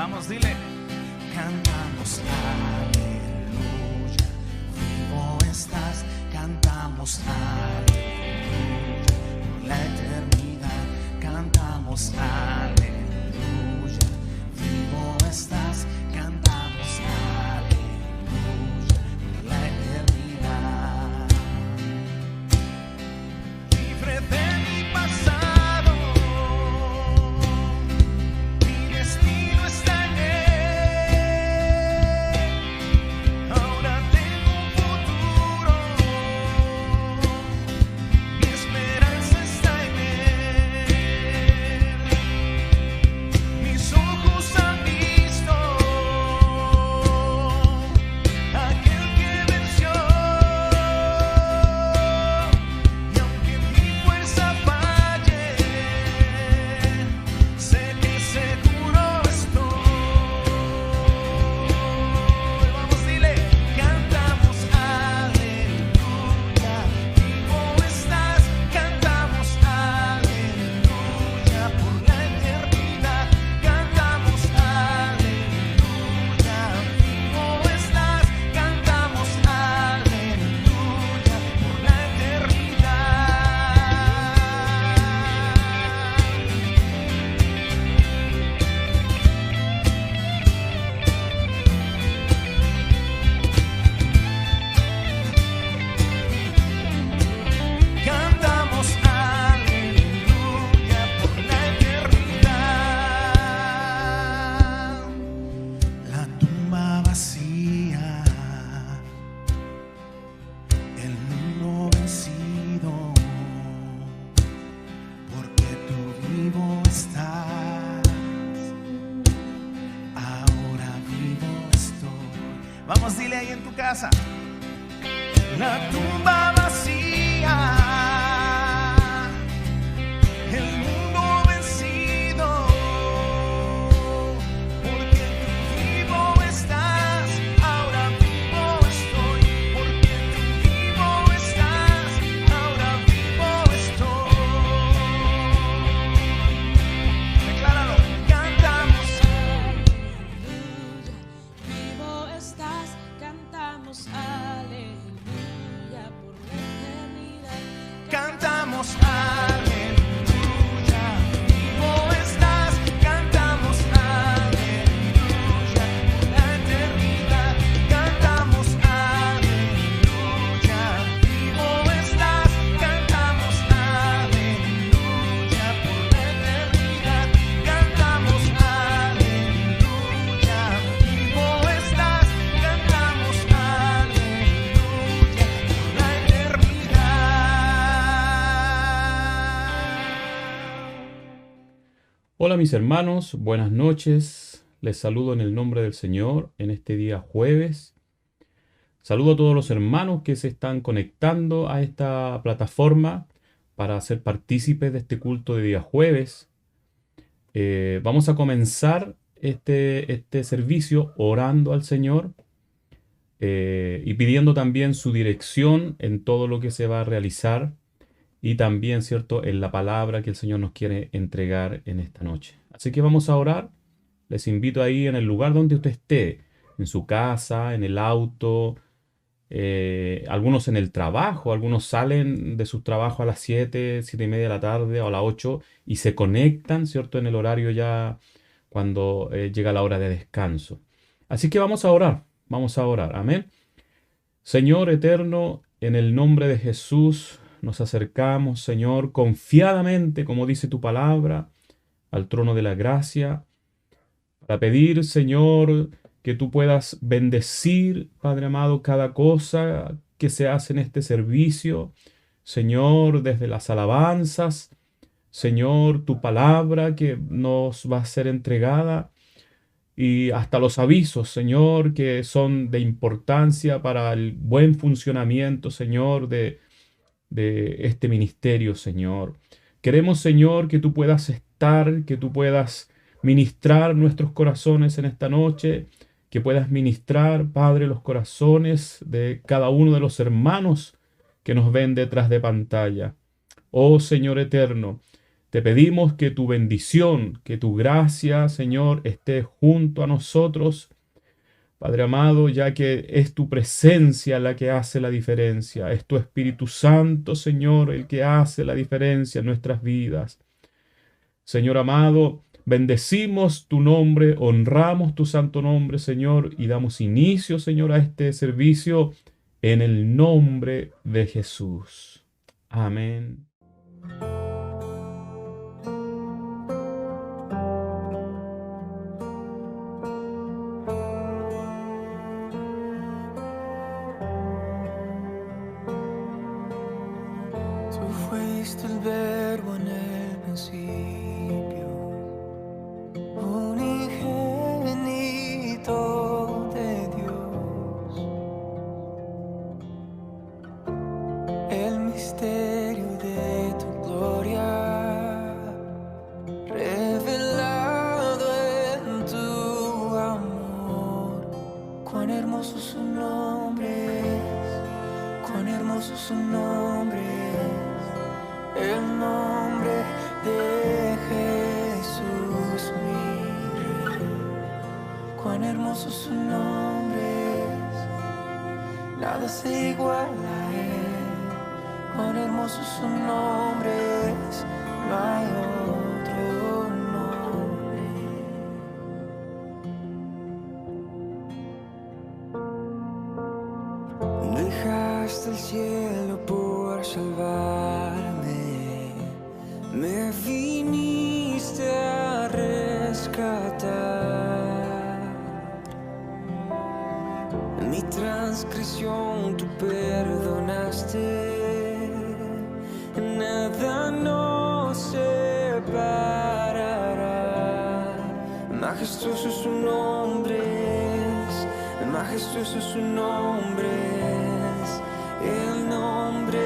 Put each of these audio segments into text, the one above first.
Vamos, dile. Cantamos aleluya, vivo estás, cantamos aleluya, por la eternidad, cantamos aleluya, vivo estás, cantamos aleluya, por la eternidad. Libre de mi pasado, mi destino está en él. Ahora tengo un futuro, mi esperanza está en él. Mis ojos han visto aquel que venció, y aunque mi fuerza falle, sé que seguro estoy. Vamos, dile. Cantamos aleluya, vivo estás, cantamos aleluya, por la eternidad, cantamos aleluya, vivo estás, cantamos aleluya, por la eternidad. Cantamos aleluya, por la eternidad. La tumba vacía, el mundo vencido, porque tú vivo estás, ahora vivo estoy. Vamos, dile ahí en tu casa. La tumba vacía, el mundo vencido, porque tú vivo estás, ahora vivo estoy, porque tú vivo estás, ahora vivo estoy. Decláralo. Cantamos Aleluya, vivo estás, cantamos aleluya por la eternidad. Cantamos aleluya, vivo estás, cantamos aleluya, por la eternidad, cantamos aleluya, vivo estás, cantamos aleluya, por la eternidad, cantamos aleluya, vivo estás, cantamos aleluya, por la eternidad. Hola mis hermanos, buenas noches. Les saludo en el nombre del Señor en este día jueves. Saludo a todos los hermanos que se están conectando a esta plataforma para ser partícipes de este culto de día jueves. Vamos a comenzar este servicio orando al Señor y pidiendo también su dirección en todo lo que se va a realizar. Y también, ¿cierto?, en la palabra que el Señor nos quiere entregar en esta noche. Así que vamos a orar. Les invito ahí en el lugar donde usted esté, en su casa, en el auto, algunos en el trabajo, algunos salen de sus trabajos a las 7, 7:30 de la tarde o a las 8 y se conectan, ¿cierto?, en el horario ya cuando llega la hora de descanso. Así que vamos a orar, amén. Señor eterno, en el nombre de Jesús, nos acercamos, Señor, confiadamente, como dice tu palabra, al trono de la gracia, para pedir, Señor, que tú puedas bendecir, Padre amado, cada cosa que se hace en este servicio. Señor, desde las alabanzas, Señor, tu palabra que nos va a ser entregada y hasta los avisos, Señor, que son de importancia para el buen funcionamiento, Señor, de este ministerio, Señor. Queremos, Señor, que tú puedas estar, que tú puedas ministrar nuestros corazones en esta noche, que puedas ministrar, Padre, los corazones de cada uno de los hermanos que nos ven detrás de pantalla. Oh Señor eterno, Te pedimos que tu bendición, que tu gracia, Señor, esté junto a nosotros, Padre amado, ya que es tu presencia la que hace la diferencia. Es tu Espíritu Santo, Señor, el que hace la diferencia en nuestras vidas. Señor amado, bendecimos tu nombre, honramos tu santo nombre, Señor, y damos inicio, Señor, a este servicio en el nombre de Jesús. Amén. Tú fuiste el verbo en el principio, unigénito de Dios. El misterio de tu gloria, revelado en tu amor. Cuán hermoso su nombre es, cuán hermoso su nombre es. El nombre de Jesús mi Rey. Cuán hermoso su nombre es, nada se iguala a él. Cuán hermoso su nombre es, no hay otro nombre. Dejaste el cielo por salvarme, me viniste a rescatar. Mi transgresión tú perdonaste, nada nos separará. Majestuoso su nombre es, majestuoso su nombre es, el nombre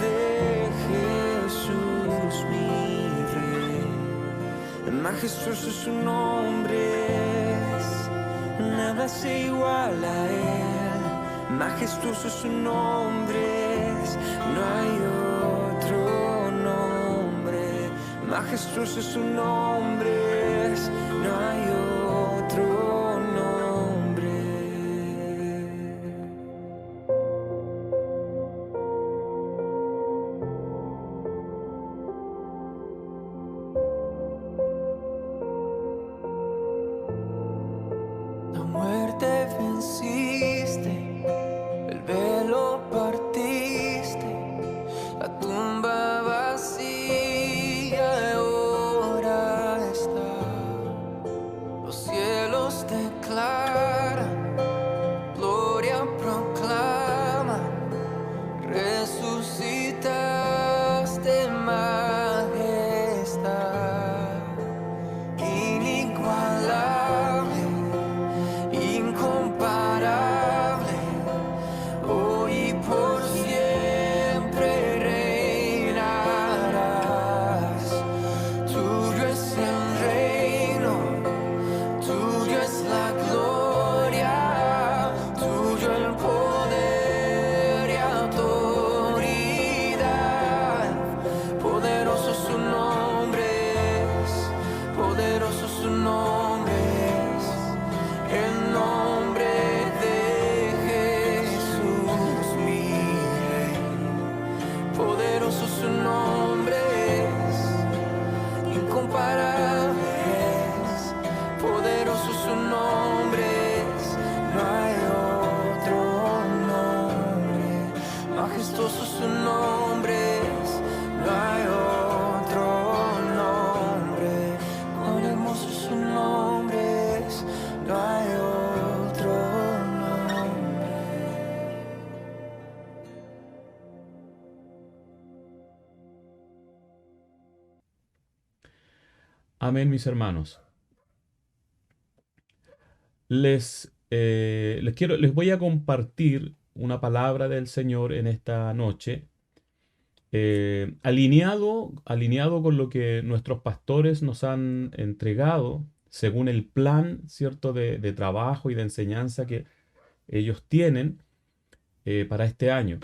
de Jesús mi Rey. Majestuoso su nombre es, nada se iguala a él. Majestuoso su nombre es, no hay otro nombre. Majestuoso su nombre es, no hay otro nombre. La muerte venciste, el velo partiste, la tumba vacía ahora está. Los cielos declaran, gloria proclama, resucitaste majestad, inigualable, incomparable, hoy y por siempre reinarás. Tuyo es el reino, tuyo es la gloria, tuyo el poder y autoridad. Poderoso su nombre es, poderoso su nombre es, el nombre de Jesús mi Rey. Poderoso su nombre es, incomparable es, poderoso su nombre es, no hay otro nombre. Majestuoso su nombre es, no hay otro nombre. Cuán hermoso su nombre es, no hay otro nombre. Amén, mis hermanos. Les voy a compartir una palabra del Señor en esta noche, alineado con lo que nuestros pastores nos han entregado, según el plan, ¿cierto?, de trabajo y de enseñanza que ellos tienen para este año.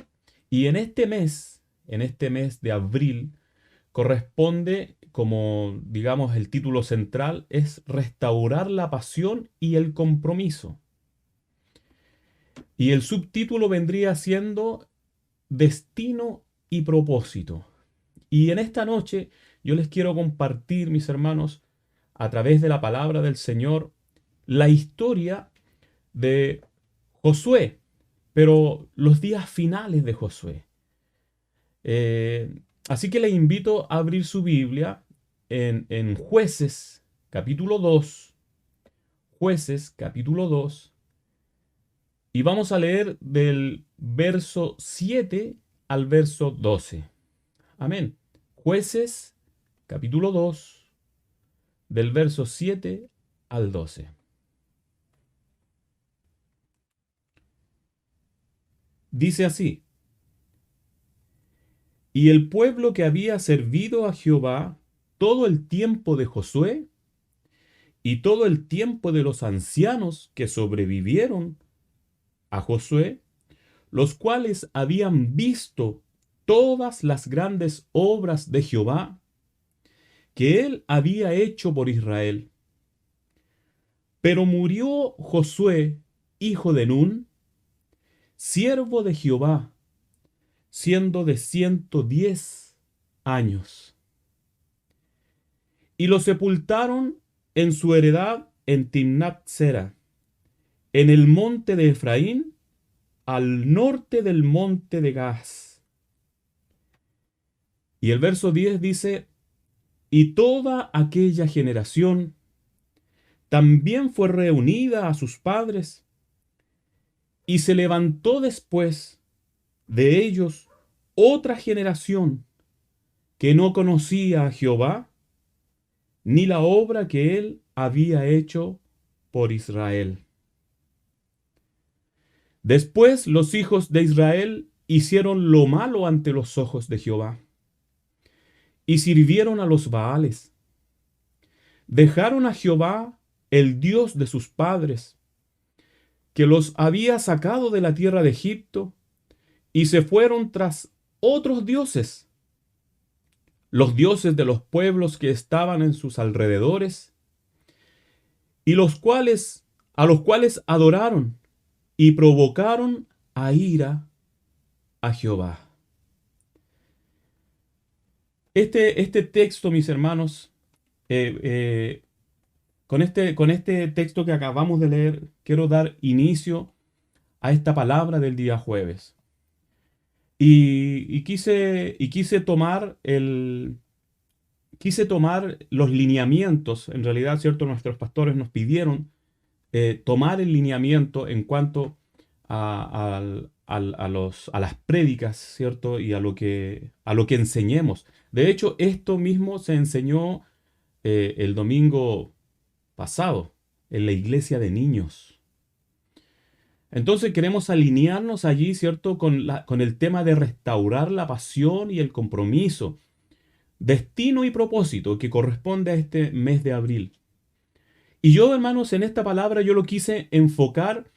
Y en este mes de abril, corresponde, como digamos el título central, es restaurar la pasión y el compromiso. Y el subtítulo vendría siendo destino y propósito. Y en esta noche yo les quiero compartir, mis hermanos, a través de la palabra del Señor, la historia de Josué, pero los días finales de Josué. Así que les invito a abrir su Biblia en Jueces capítulo 2, Jueces capítulo 2, y vamos a leer del verso 7 al verso 12. Amén. Jueces capítulo 2, del verso 7 al 12. Dice así: Y el pueblo que había servido a Jehová todo el tiempo de Josué y todo el tiempo de los ancianos que sobrevivieron a Josué, los cuales habían visto todas las grandes obras de Jehová que él había hecho por Israel. Pero murió Josué, hijo de Nun, siervo de Jehová, siendo de 110 años. Y lo sepultaron en su heredad en Timnat Sera, en el monte de Efraín, al norte del monte de Gaz. Y el verso 10 dice: Y toda aquella generación también fue reunida a sus padres, y se levantó después de ellos otra generación que no conocía a Jehová, ni la obra que él había hecho por Israel. Después los hijos de Israel hicieron lo malo ante los ojos de Jehová, y sirvieron a los Baales. Dejaron a Jehová, el Dios de sus padres, que los había sacado de la tierra de Egipto, y se fueron tras otros dioses, los dioses de los pueblos que estaban en sus alrededores, y a los cuales adoraron y provocaron a ira a Jehová. Este texto, mis hermanos, con este texto que acabamos de leer, quiero dar inicio a esta palabra del día jueves. Y quise tomar los lineamientos. En realidad, ¿cierto? Nuestros pastores nos pidieron tomar el lineamiento en cuanto a las prédicas, ¿cierto? Y a lo que enseñemos. De hecho, esto mismo se enseñó el domingo pasado en la iglesia de niños. Entonces queremos alinearnos allí, ¿cierto? Con el tema de restaurar la pasión y el compromiso, destino y propósito que corresponde a este mes de abril. Y yo, hermanos, en esta palabra yo lo quise enfocar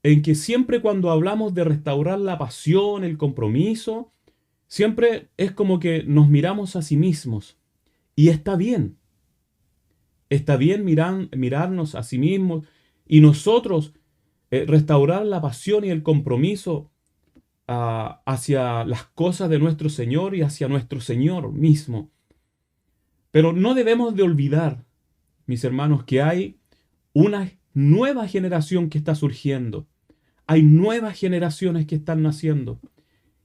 en que siempre cuando hablamos de restaurar la pasión, el compromiso, siempre es como que nos miramos a sí mismos. Y está bien. Está bien mirarnos a sí mismos y nosotros restaurar la pasión y el compromiso hacia las cosas de nuestro Señor y hacia nuestro Señor mismo. Pero no debemos de olvidar, mis hermanos, que hay una nueva generación que está surgiendo. Hay nuevas generaciones que están naciendo.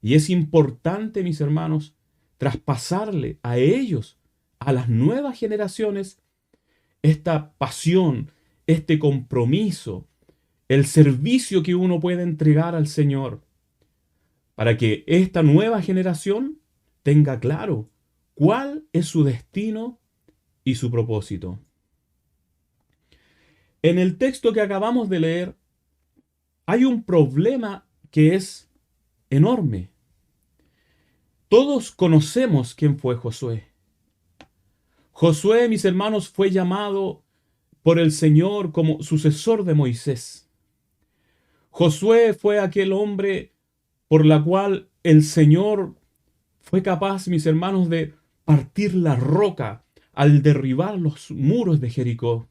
Y es importante, mis hermanos, traspasarle a ellos, a las nuevas generaciones, esta pasión, este compromiso, el servicio que uno puede entregar al Señor, para que esta nueva generación tenga claro cuál es su destino y su propósito. En el texto que acabamos de leer, hay un problema que es enorme. Todos conocemos quién fue Josué. Josué, mis hermanos, fue llamado por el Señor como sucesor de Moisés. Josué fue aquel hombre por la cual el Señor fue capaz, mis hermanos, de partir la roca, al derribar los muros de Jericó.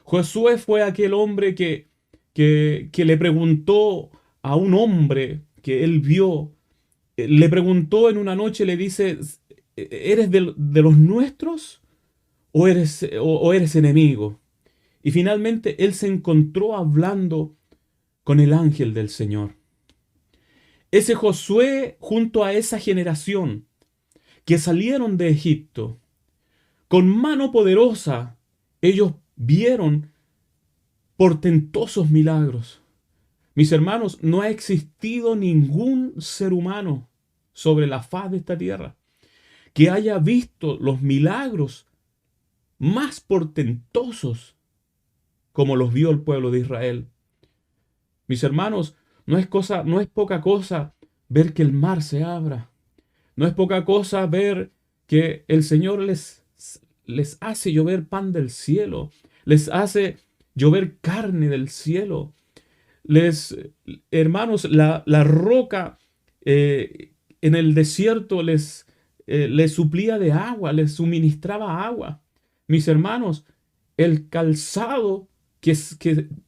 Josué fue aquel hombre que le preguntó a un hombre que él vio, le preguntó en una noche, le dice, ¿eres de los nuestros o eres enemigo? Y finalmente él se encontró hablando con el ángel del Señor. Ese Josué junto a esa generación que salieron de Egipto, con mano poderosa, ellos vieron portentosos milagros. Mis hermanos, no ha existido ningún ser humano sobre la faz de esta tierra que haya visto los milagros más portentosos como los vio el pueblo de Israel. Mis hermanos, no es poca cosa ver que el mar se abra. No es poca cosa ver que el Señor les hace llover pan del cielo, les hace llover carne del cielo. Hermanos, la roca en el desierto les suplía de agua, les suministraba agua. Mis hermanos, el calzado que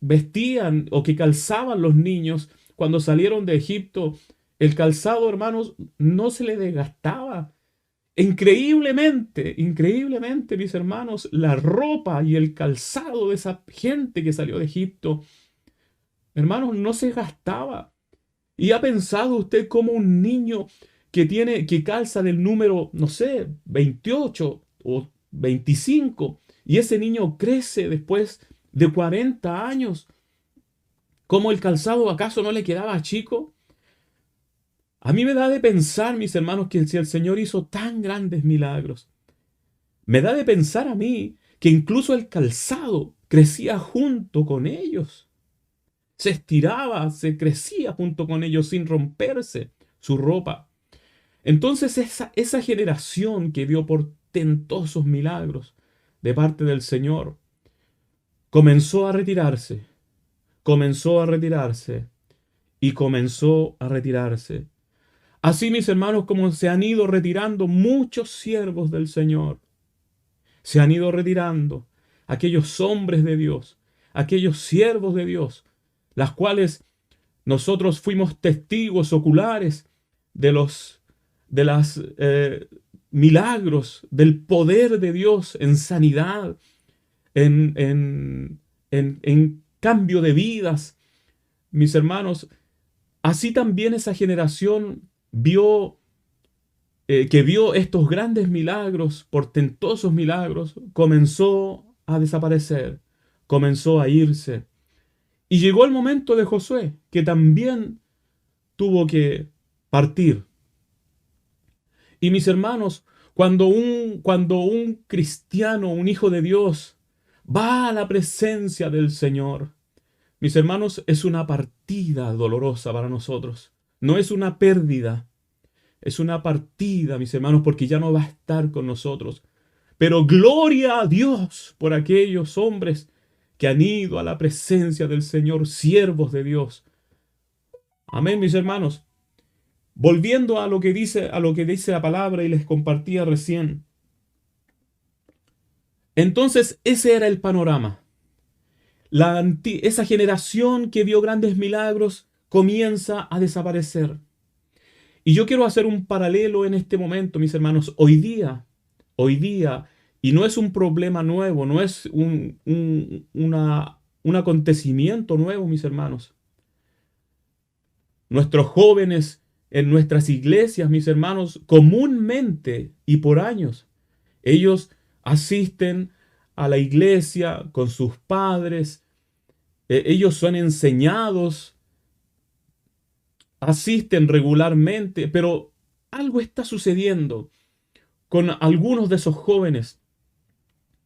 vestían o que calzaban los niños cuando salieron de Egipto, el calzado, hermanos, no se le desgastaba. Increíblemente, mis hermanos, la ropa y el calzado de esa gente que salió de Egipto, hermanos, no se gastaba. ¿Y ha pensado usted cómo un niño que calza del número, no sé, 28 o 25, y ese niño crece después de 40 años, cómo el calzado acaso no le quedaba chico? A mí me da de pensar, mis hermanos, que si el Señor hizo tan grandes milagros, me da de pensar a mí que incluso el calzado crecía junto con ellos. Se estiraba, se crecía junto con ellos sin romperse su ropa. Entonces esa generación que vio portentosos milagros de parte del Señor comenzó a retirarse y comenzó a retirarse. Así, mis hermanos, como se han ido retirando muchos siervos del Señor, se han ido retirando aquellos hombres de Dios, aquellos siervos de Dios, las cuales nosotros fuimos testigos oculares de los milagros, del poder de Dios en sanidad, en cambio de vidas. Mis hermanos, así también esa generación que vio estos grandes milagros, portentosos milagros, comenzó a desaparecer, comenzó a irse. Y llegó el momento de Josué, que también tuvo que partir. Y mis hermanos, cuando un cristiano, un hijo de Dios, va a la presencia del Señor, mis hermanos, es una partida dolorosa para nosotros. No es una pérdida, es una partida, mis hermanos, porque ya no va a estar con nosotros. Pero gloria a Dios por aquellos hombres que han ido a la presencia del Señor, siervos de Dios. Amén, mis hermanos. Volviendo a lo que dice la palabra y les compartía recién. Entonces, ese era el panorama. Esa generación que vio grandes milagros comienza a desaparecer. Y yo quiero hacer un paralelo en este momento, mis hermanos. Hoy día, y no es un problema nuevo, no es un acontecimiento nuevo, mis hermanos. Nuestros jóvenes en nuestras iglesias, mis hermanos, comúnmente y por años, ellos asisten a la iglesia con sus padres, ellos son enseñados, asisten regularmente, pero algo está sucediendo con algunos de esos jóvenes,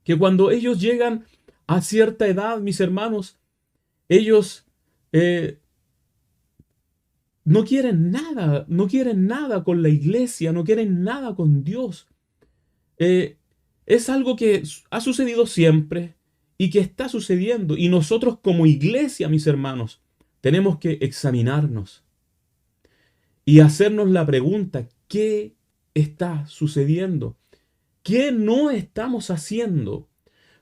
que cuando ellos llegan a cierta edad, mis hermanos, ellos no quieren nada con la iglesia, no quieren nada con Dios. Es algo que ha sucedido siempre y que está sucediendo. Y nosotros como iglesia, mis hermanos, tenemos que examinarnos y hacernos la pregunta, ¿qué está sucediendo? ¿Qué no estamos haciendo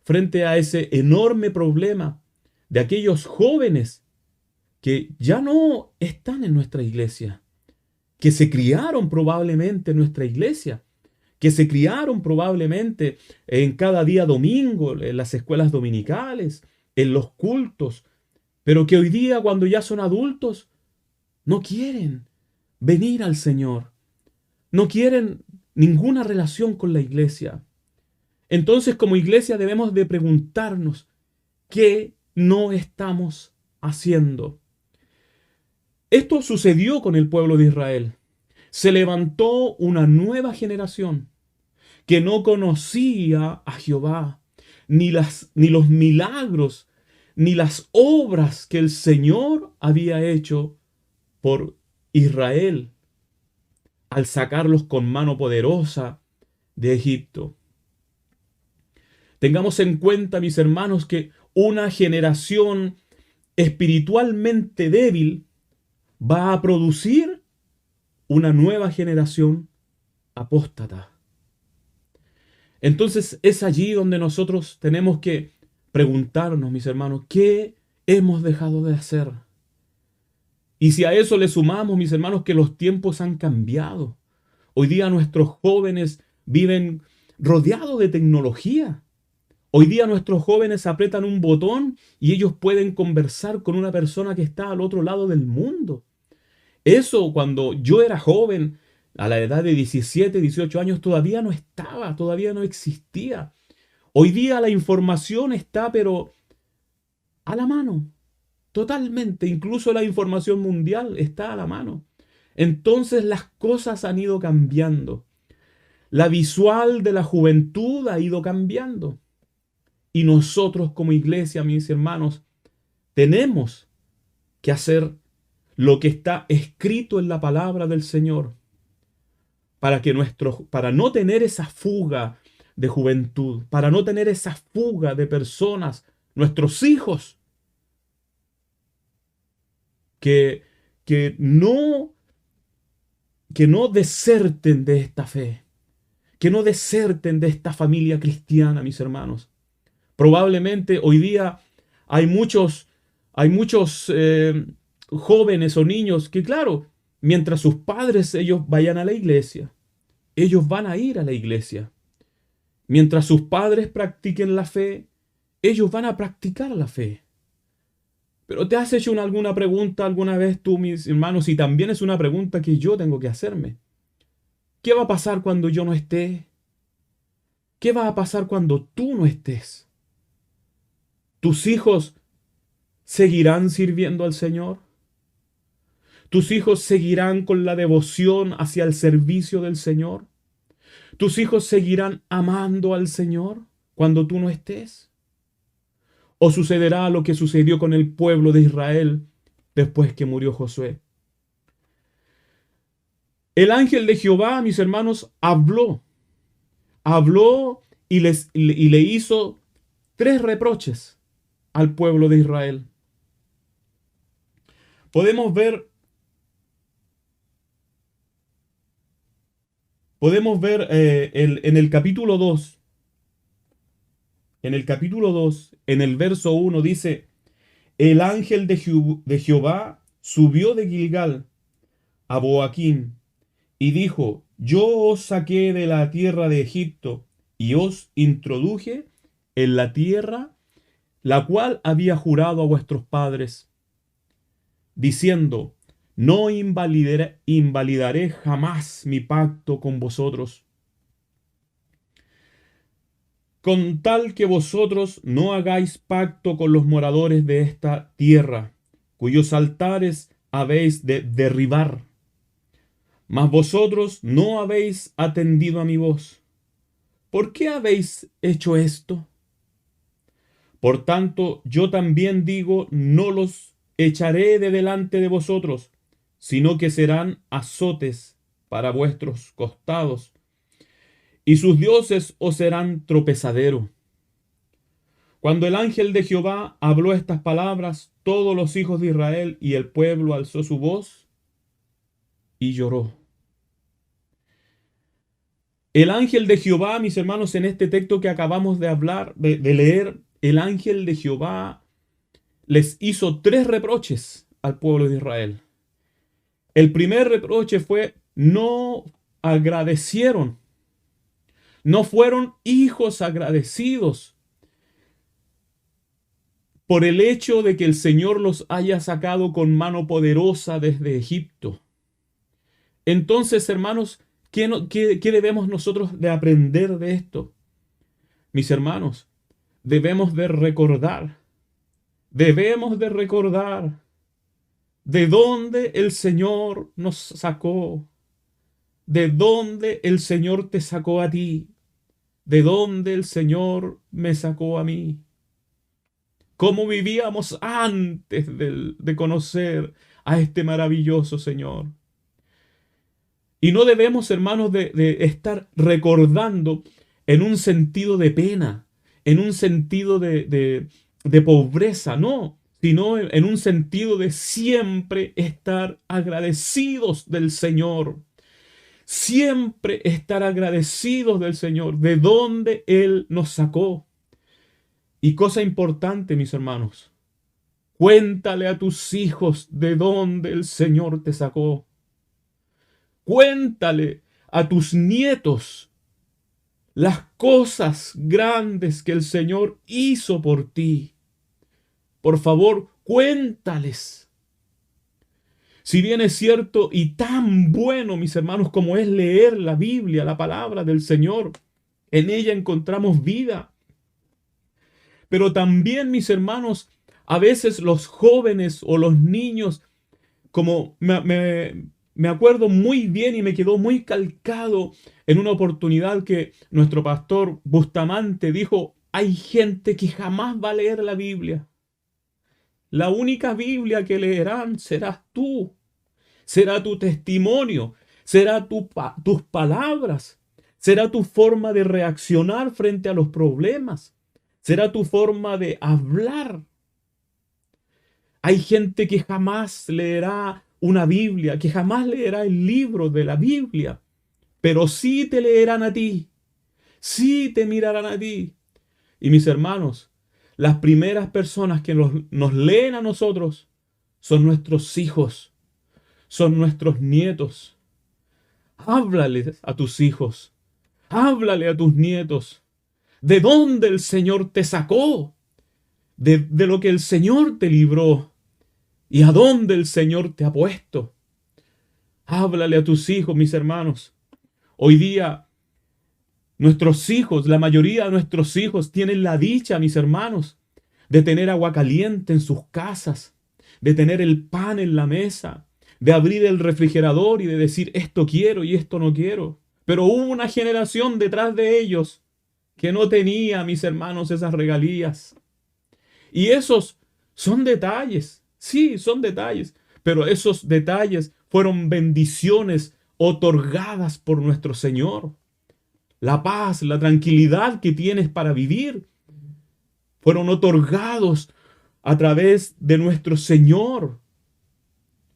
frente a ese enorme problema de aquellos jóvenes que ya no están en nuestra iglesia, que se criaron probablemente en nuestra iglesia, que se criaron probablemente en cada día domingo, en las escuelas dominicales, en los cultos, pero que hoy día cuando ya son adultos no quieren venir al Señor, no quieren ninguna relación con la iglesia? Entonces, como iglesia debemos de preguntarnos, ¿qué no estamos haciendo? Esto sucedió con el pueblo de Israel. Se levantó una nueva generación que no conocía a Jehová, ni los milagros, ni las obras que el Señor había hecho por Israel al sacarlos con mano poderosa de Egipto. Tengamos en cuenta, mis hermanos, que una generación espiritualmente débil va a producir una nueva generación apóstata. Entonces es allí donde nosotros tenemos que preguntarnos, mis hermanos, ¿qué hemos dejado de hacer? Y si a eso le sumamos, mis hermanos, que los tiempos han cambiado. Hoy día nuestros jóvenes viven rodeados de tecnología. Hoy día nuestros jóvenes apretan un botón y ellos pueden conversar con una persona que está al otro lado del mundo. Eso cuando yo era joven, a la edad de 17, 18 años, todavía no estaba, todavía no existía. Hoy día la información está, pero a la mano, totalmente. Incluso la información mundial está a la mano. Entonces las cosas han ido cambiando. La visual de la juventud ha ido cambiando. Y nosotros como iglesia, mis hermanos, tenemos que hacer lo que está escrito en la palabra del Señor para no tener esa fuga de juventud, para no tener esa fuga de personas, nuestros hijos, que no deserten de esta fe, que no deserten de esta familia cristiana, mis hermanos. Probablemente hoy día hay muchos jóvenes o niños que, claro, mientras sus padres ellos vayan a la iglesia, ellos van a ir a la iglesia. Mientras sus padres practiquen la fe, ellos van a practicar la fe. Pero ¿te has hecho alguna pregunta alguna vez tú, mis hermanos? Y también es una pregunta que yo tengo que hacerme. ¿Qué va a pasar cuando yo no esté? ¿Qué va a pasar cuando tú no estés? ¿Tus hijos seguirán sirviendo al Señor? ¿Tus hijos seguirán con la devoción hacia el servicio del Señor? ¿Tus hijos seguirán amando al Señor cuando tú no estés? ¿O sucederá lo que sucedió con el pueblo de Israel después que murió Josué? El ángel de Jehová, mis hermanos, habló y le hizo 3 reproches al pueblo de Israel. Podemos ver en el capítulo 2, en el verso 1 dice, el ángel de Jehová subió de Gilgal a Boaquim y dijo, yo os saqué de la tierra de Egipto y os introduje en la tierra la cual había jurado a vuestros padres, diciendo, no invalidaré jamás mi pacto con vosotros, con tal que vosotros no hagáis pacto con los moradores de esta tierra, cuyos altares habéis de derribar. Mas vosotros no habéis atendido a mi voz. ¿Por qué habéis hecho esto? Por tanto, yo también digo, no los echaré de delante de vosotros, sino que serán azotes para vuestros costados, y sus dioses os serán tropezadero. Cuando el ángel de Jehová habló estas palabras, todos los hijos de Israel y el pueblo alzó su voz y lloró. El ángel de Jehová, mis hermanos, en este texto que acabamos de hablar, de leer, el ángel de Jehová les hizo 3 reproches al pueblo de Israel. El primer reproche fue: no agradecieron, no fueron hijos agradecidos por el hecho de que el Señor los haya sacado con mano poderosa desde Egipto. Entonces, hermanos, ¿qué debemos nosotros de aprender de esto? Mis hermanos, debemos de recordar de dónde el Señor nos sacó, de dónde el Señor te sacó a ti, de dónde el Señor me sacó a mí. Cómo vivíamos antes de conocer a este maravilloso Señor. Y no debemos, hermanos, de estar recordando en un sentido de pena, en un sentido de pobreza, no, sino en un sentido de siempre estar agradecidos del Señor. Siempre estar agradecidos del Señor, de donde Él nos sacó. Y cosa importante, mis hermanos, cuéntale a tus hijos de dónde el Señor te sacó. Cuéntale a tus nietos las cosas grandes que el Señor hizo por ti. Por favor, cuéntales. Si bien es cierto y tan bueno, mis hermanos, como es leer la Biblia, la palabra del Señor, en ella encontramos vida. Pero también, mis hermanos, a veces los jóvenes o los niños, como me acuerdo muy bien y me quedó muy calcado en una oportunidad que nuestro pastor Bustamante dijo: hay gente que jamás va a leer la Biblia. La única Biblia que leerán serás tú. Será tu testimonio. Será tus palabras. Será tu forma de reaccionar frente a los problemas. Será tu forma de hablar. Hay gente que jamás leerá una Biblia, que jamás leerá el libro de la Biblia, pero sí te leerán a ti, sí te mirarán a ti. Y mis hermanos, las primeras personas que nos leen a nosotros son nuestros hijos, son nuestros nietos. Háblales a tus hijos, háblale a tus nietos, de dónde el Señor te sacó, de lo que el Señor te libró. ¿Y a dónde el Señor te ha puesto? Háblale a tus hijos, mis hermanos. Hoy día, nuestros hijos, la mayoría de nuestros hijos tienen la dicha, mis hermanos, de tener agua caliente en sus casas, de tener el pan en la mesa, de abrir el refrigerador y de decir: esto quiero y esto no quiero. Pero hubo una generación detrás de ellos que no tenía, mis hermanos, esas regalías. Y esos son detalles. Sí, son detalles, pero esos detalles fueron bendiciones otorgadas por nuestro Señor. La paz, la tranquilidad que tienes para vivir, fueron otorgados a través de nuestro Señor.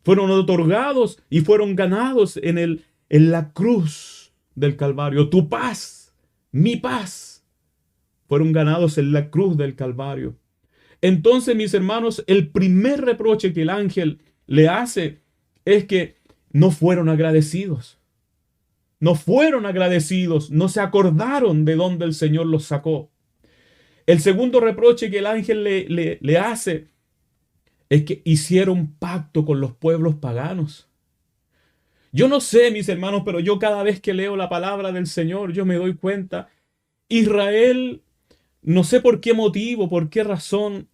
Fueron otorgados y fueron ganados en la cruz del Calvario. Tu paz, mi paz, fueron ganados en la cruz del Calvario. Entonces, mis hermanos, el primer reproche que el ángel le hace es que no fueron agradecidos. No fueron agradecidos, no se acordaron de dónde el Señor los sacó. El segundo reproche que el ángel le hace es que hicieron pacto con los pueblos paganos. Yo no sé, mis hermanos, pero yo cada vez que leo la palabra del Señor, yo me doy cuenta, Israel, no sé por qué motivo, por qué razón,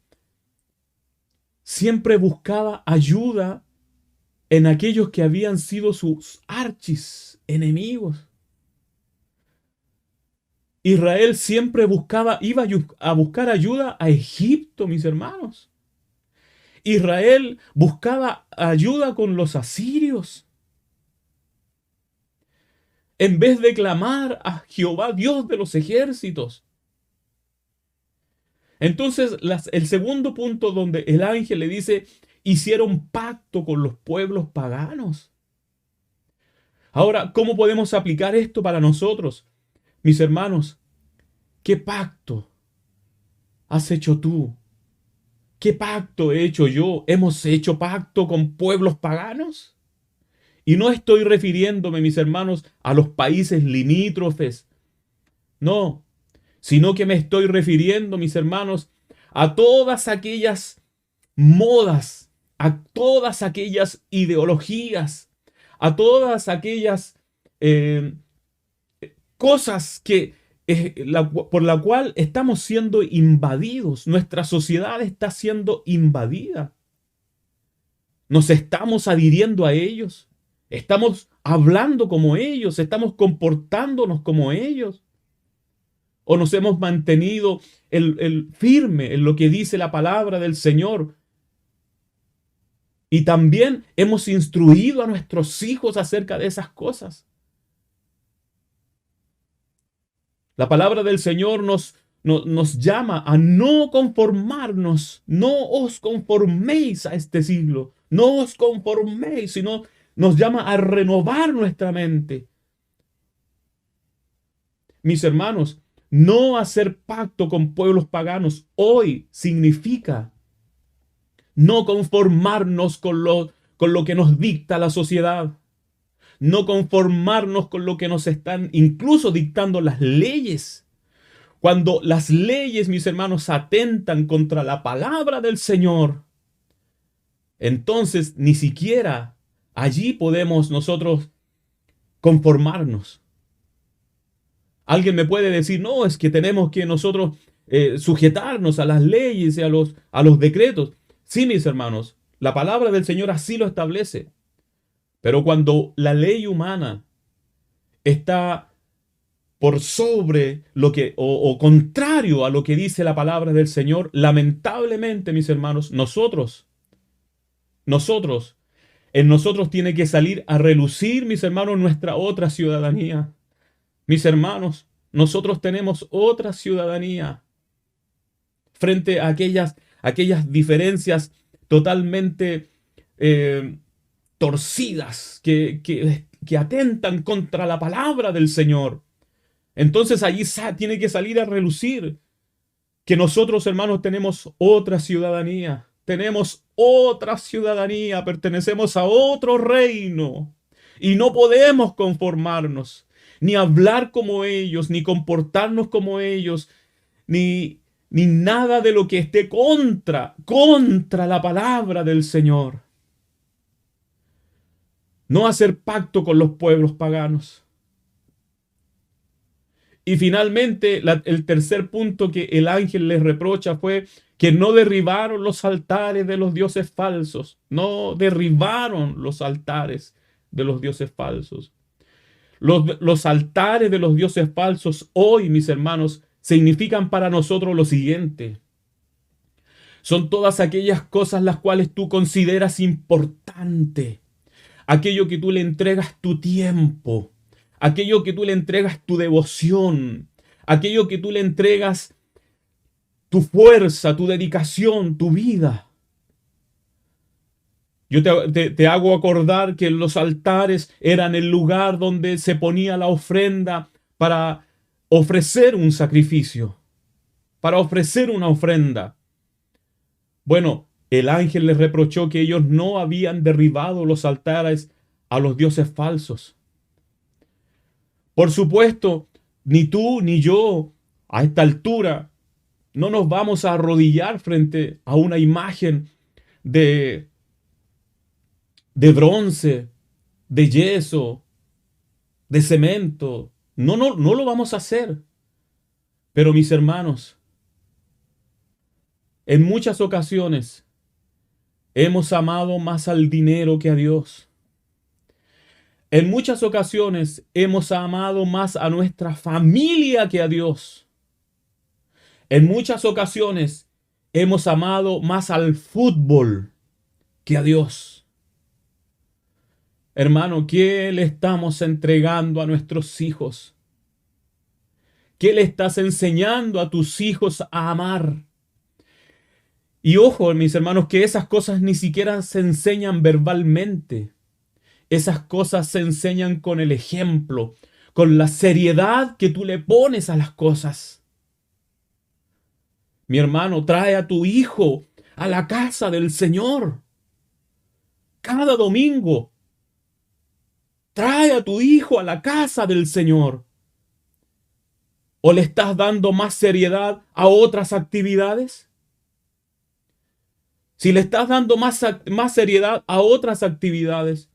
siempre buscaba ayuda en aquellos que habían sido sus archis enemigos. Israel siempre iba a buscar ayuda a Egipto, mis hermanos. Israel buscaba ayuda con los asirios. En vez de clamar a Jehová, Dios de los ejércitos. Entonces, el segundo punto donde el ángel le dice: hicieron pacto con los pueblos paganos. Ahora, ¿cómo podemos aplicar esto para nosotros? Mis hermanos, ¿qué pacto has hecho tú? ¿Qué pacto he hecho yo? ¿Hemos hecho pacto con pueblos paganos? Y no estoy refiriéndome, mis hermanos, a los países limítrofes. No, sino que me estoy refiriendo, mis hermanos, a todas aquellas modas, a todas aquellas ideologías, a todas aquellas cosas que por la cual estamos siendo invadidos. Nuestra sociedad está siendo invadida. Nos estamos adhiriendo a ellos. Estamos hablando como ellos. Estamos comportándonos como ellos. O nos hemos mantenido firme en lo que dice la palabra del Señor. Y también hemos instruido a nuestros hijos acerca de esas cosas. La palabra del Señor nos llama a no conformarnos. No os conforméis a este siglo. No os conforméis, sino nos llama a renovar nuestra mente. Mis hermanos, no hacer pacto con pueblos paganos hoy significa no conformarnos con lo que nos dicta la sociedad. No conformarnos con lo que nos están incluso dictando las leyes. Cuando las leyes, mis hermanos, atentan contra la palabra del Señor, entonces ni siquiera allí podemos nosotros conformarnos. Alguien me puede decir, no, es que tenemos que nosotros sujetarnos a las leyes y a los decretos. Sí, mis hermanos, la palabra del Señor así lo establece. Pero cuando la ley humana está por sobre lo que, o contrario a lo que dice la palabra del Señor, lamentablemente, mis hermanos, en nosotros tiene que salir a relucir, mis hermanos, nuestra otra ciudadanía. Mis hermanos, nosotros tenemos otra ciudadanía frente a aquellas diferencias totalmente torcidas que atentan contra la palabra del Señor. Entonces allí tiene que salir a relucir que nosotros, hermanos, tenemos otra ciudadanía. Tenemos otra ciudadanía, pertenecemos a otro reino y no podemos conformarnos, ni hablar como ellos, ni comportarnos como ellos, ni nada de lo que esté contra la palabra del Señor. No hacer pacto con los pueblos paganos. Y finalmente, el tercer punto que el ángel les reprocha fue que no derribaron los altares de los dioses falsos. No derribaron los altares de los dioses falsos. Los altares de los dioses falsos hoy, mis hermanos, significan para nosotros lo siguiente. Son todas aquellas cosas las cuales tú consideras importante. Aquello que tú le entregas tu tiempo. Aquello que tú le entregas tu devoción. Aquello que tú le entregas tu fuerza, tu dedicación, tu vida. Yo te hago acordar que los altares eran el lugar donde se ponía la ofrenda para ofrecer un sacrificio, para ofrecer una ofrenda. Bueno, el ángel les reprochó que ellos no habían derribado los altares a los dioses falsos. Por supuesto, ni tú ni yo a esta altura no nos vamos a arrodillar frente a una imagen de bronce, de yeso, de cemento. No lo vamos a hacer. Pero mis hermanos, en muchas ocasiones hemos amado más al dinero que a Dios. En muchas ocasiones hemos amado más a nuestra familia que a Dios. En muchas ocasiones hemos amado más al fútbol que a Dios. Hermano, ¿qué le estamos entregando a nuestros hijos? ¿Qué le estás enseñando a tus hijos a amar? Y ojo, mis hermanos, que esas cosas ni siquiera se enseñan verbalmente. Esas cosas se enseñan con el ejemplo, con la seriedad que tú le pones a las cosas. Mi hermano, trae a tu hijo a la casa del Señor. Cada domingo, trae a tu hijo a la casa del Señor. ¿O le estás dando más seriedad a otras actividades? Si le estás dando más seriedad a otras actividades,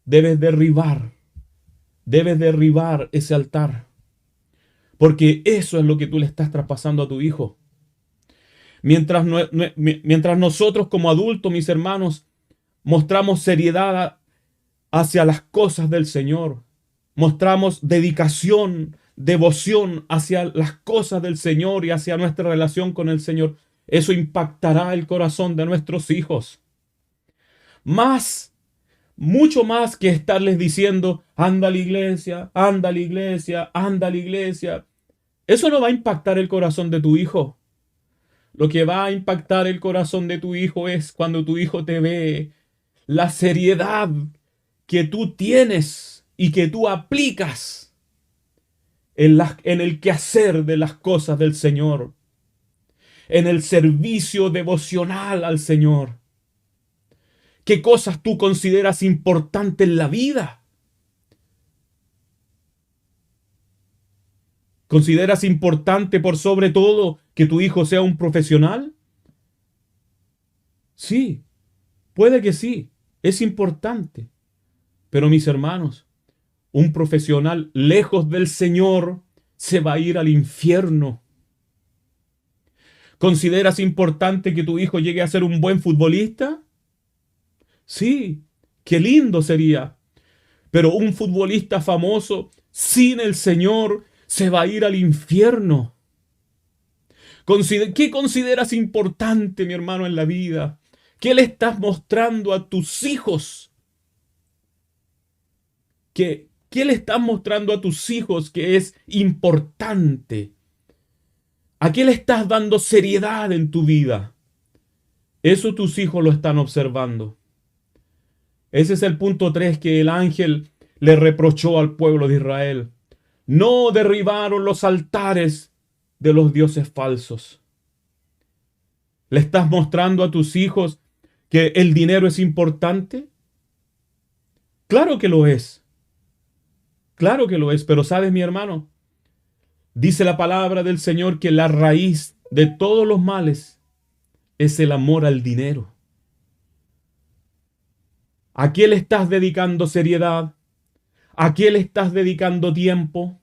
debes derribar ese altar. Porque eso es lo que tú le estás traspasando a tu hijo. Mientras nosotros como adultos, mis hermanos, mostramos seriedad hacia las cosas del Señor, mostramos dedicación, devoción hacia las cosas del Señor y hacia nuestra relación con el Señor, eso impactará el corazón de nuestros hijos. Mucho más que estarles diciendo, anda a la iglesia, anda a la iglesia, anda a la iglesia. Eso no va a impactar el corazón de tu hijo. Lo que va a impactar el corazón de tu hijo es cuando tu hijo te ve la seriedad que tú tienes y que tú aplicas en el quehacer de las cosas del Señor, en el servicio devocional al Señor. ¿Qué cosas tú consideras importantes en la vida? ¿Consideras importante por sobre todo que tu hijo sea un profesional? Sí, puede que sí, es importante. Pero mis hermanos, un profesional lejos del Señor se va a ir al infierno. ¿Consideras importante que tu hijo llegue a ser un buen futbolista? Sí, qué lindo sería. Pero un futbolista famoso sin el Señor se va a ir al infierno. ¿Qué consideras importante, mi hermano, en la vida? ¿Qué le estás mostrando a tus hijos? ¿Qué le estás mostrando a tus hijos que es importante? ¿A qué le estás dando seriedad en tu vida? Eso tus hijos lo están observando. Ese es el punto 3 que el ángel le reprochó al pueblo de Israel. No derribaron los altares de los dioses falsos. ¿Le estás mostrando a tus hijos que el dinero es importante? Claro que lo es. Claro que lo es, pero ¿sabes, mi hermano? Dice la palabra del Señor que la raíz de todos los males es el amor al dinero. ¿A qué le estás dedicando seriedad? ¿A qué le estás dedicando tiempo?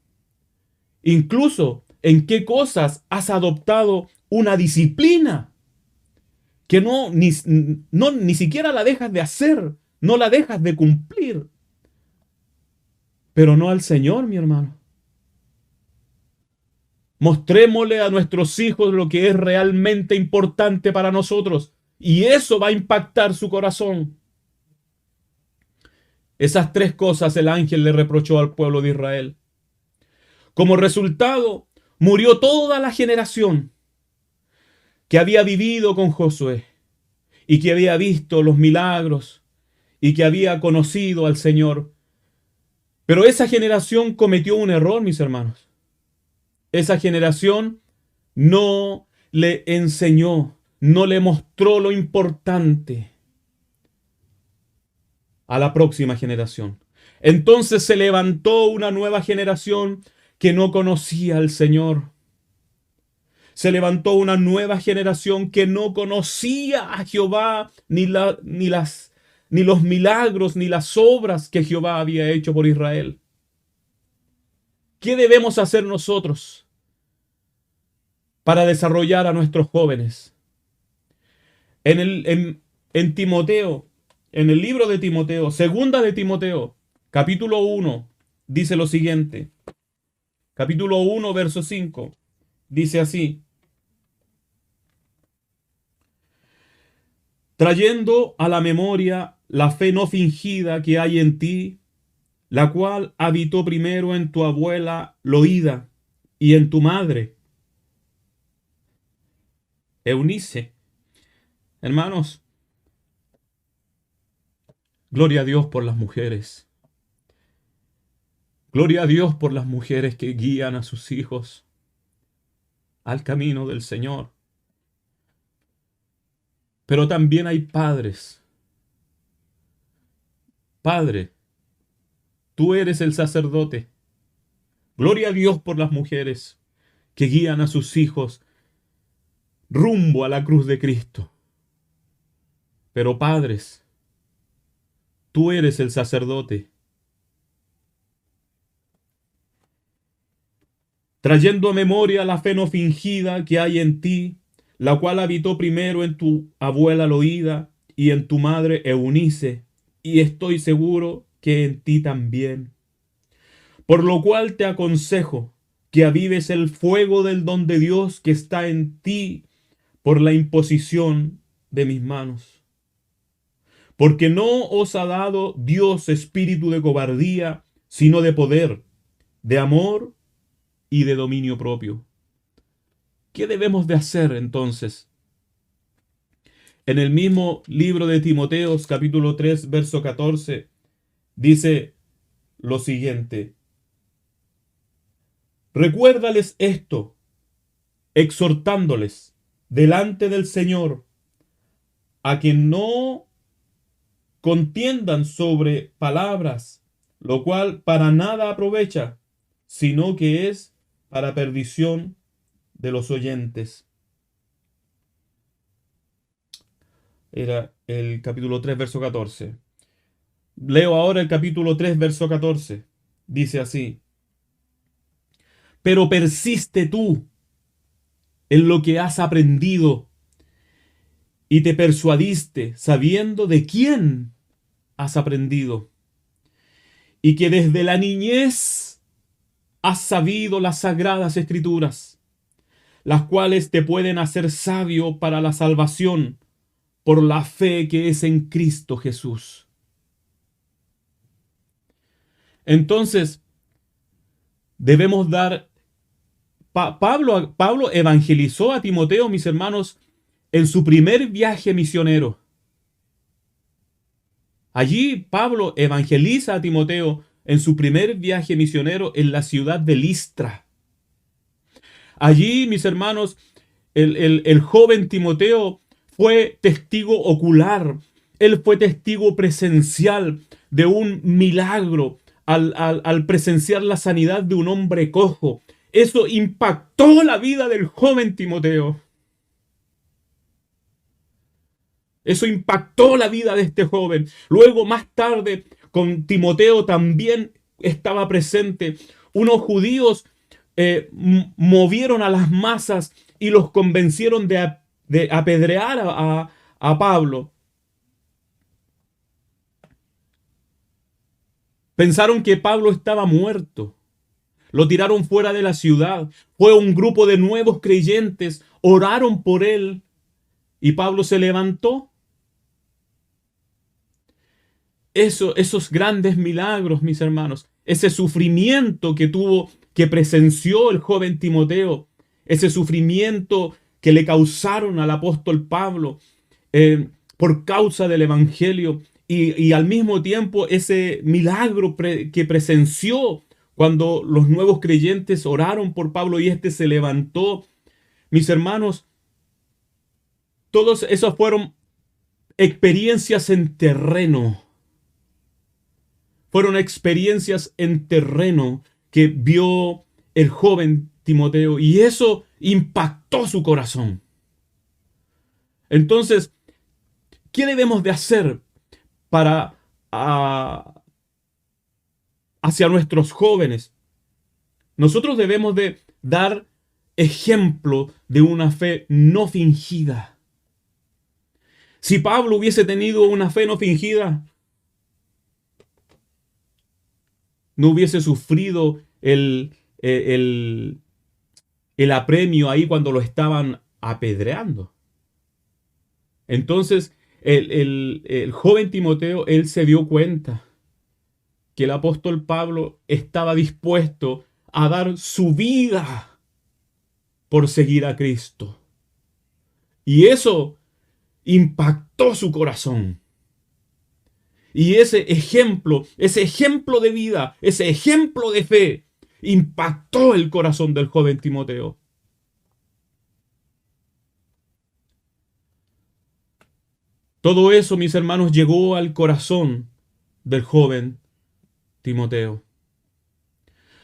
Incluso, ¿en qué cosas has adoptado una disciplina que ni siquiera la dejas de hacer, no la dejas de cumplir? Pero no al Señor, mi hermano. Mostrémosle a nuestros hijos lo que es realmente importante para nosotros y eso va a impactar su corazón. Esas 3 cosas el ángel le reprochó al pueblo de Israel. Como resultado, murió toda la generación que había vivido con Josué y que había visto los milagros y que había conocido al Señor. Pero esa generación cometió un error, mis hermanos. Esa generación no le enseñó, no le mostró lo importante a la próxima generación. Entonces se levantó una nueva generación que no conocía al Señor. Se levantó una nueva generación que no conocía a Jehová, ni los milagros, ni las obras que Jehová había hecho por Israel. ¿Qué debemos hacer nosotros para desarrollar a nuestros jóvenes? En Timoteo, en el libro de Timoteo, segunda de Timoteo, capítulo 1, dice lo siguiente. Capítulo 1, verso 5. Dice así: trayendo a la memoria la fe no fingida que hay en ti, la cual habitó primero en tu abuela Loída y en tu madre Eunice. Hermanos, gloria a Dios por las mujeres. Gloria a Dios por las mujeres que guían a sus hijos al camino del Señor. Pero también hay padres. Padre, tú eres el sacerdote. Gloria a Dios por las mujeres que guían a sus hijos rumbo a la cruz de Cristo. Pero padres, tú eres el sacerdote. Trayendo a memoria la fe no fingida que hay en ti, la cual habitó primero en tu abuela Loída y en tu madre Eunice, y estoy seguro que en ti también. Por lo cual te aconsejo que avives el fuego del don de Dios que está en ti por la imposición de mis manos. Porque no os ha dado Dios espíritu de cobardía, sino de poder, de amor y de dominio propio. ¿Qué debemos de hacer entonces? En el mismo libro de Timoteos, capítulo 3, verso 14, dice lo siguiente: recuérdales esto, exhortándoles delante del Señor a que no contiendan sobre palabras, lo cual para nada aprovecha, sino que es para perdición de los oyentes. Era el capítulo 3, verso 14. Leo ahora el capítulo 3, verso 14. Dice así: pero persiste tú en lo que has aprendido y te persuadiste sabiendo de quién has aprendido, y que desde la niñez has sabido las sagradas escrituras, las cuales te pueden hacer sabio para la salvación por la fe que es en Cristo Jesús. Entonces, debemos dar... Pablo evangelizó a Timoteo, mis hermanos, en su primer viaje misionero. Allí Pablo evangeliza a Timoteo en su primer viaje misionero en la ciudad de Listra. Allí, mis hermanos, el joven Timoteo fue testigo ocular. Él fue testigo presencial de un milagro al presenciar la sanidad de un hombre cojo. Eso impactó la vida del joven Timoteo. Eso impactó la vida de este joven. Luego, más tarde, con Timoteo también estaba presente. Unos judíos movieron a las masas y los convencieron de apedrear a Pablo. Pensaron que Pablo estaba muerto. Lo tiraron fuera de la ciudad. Fue un grupo de nuevos creyentes. Oraron por él. Y Pablo se levantó. Esos grandes milagros, mis hermanos. Ese sufrimiento que presenció el joven Timoteo. Ese sufrimiento que le causaron al apóstol Pablo por causa del evangelio. Y al mismo tiempo ese milagro que presenció cuando los nuevos creyentes oraron por Pablo y éste se levantó. Mis hermanos, todos esos fueron experiencias en terreno. Fueron experiencias en terreno que vio el joven Timoteo y eso impactó su corazón. Entonces, ¿qué debemos de hacer para hacia nuestros jóvenes? Nosotros debemos de dar ejemplo de una fe no fingida. Si Pablo hubiese tenido una fe no fingida, no hubiese sufrido el apremio ahí cuando lo estaban apedreando. Entonces, el joven Timoteo, él se dio cuenta que el apóstol Pablo estaba dispuesto a dar su vida por seguir a Cristo. Y eso impactó su corazón. Y ese ejemplo de vida, ese ejemplo de fe, impactó el corazón del joven Timoteo. Todo eso, mis hermanos, llegó al corazón del joven Timoteo.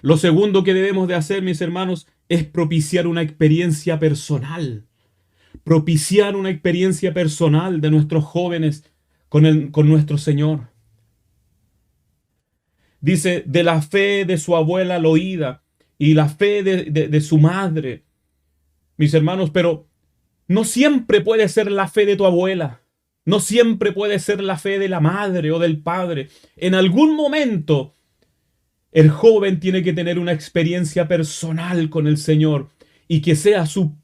Lo segundo que debemos de hacer, mis hermanos, es propiciar una experiencia personal. Propiciar una experiencia personal de nuestros jóvenes con nuestro Señor. Dice, de la fe de su abuela lo oída y la fe de su madre. Mis hermanos, pero no siempre puede ser la fe de tu abuela. No siempre puede ser la fe de la madre o del padre. En algún momento, el joven tiene que tener una experiencia personal con el Señor y que sea su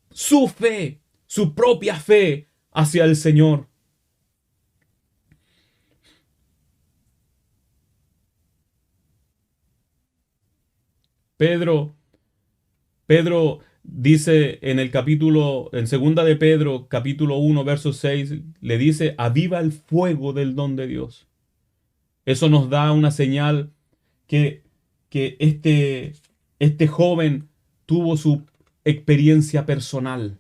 fe, su propia fe hacia el Señor. Pedro dice en segunda de Pedro, capítulo 1, verso 6, le dice, aviva el fuego del don de Dios. Eso nos da una señal que este joven tuvo su experiencia personal.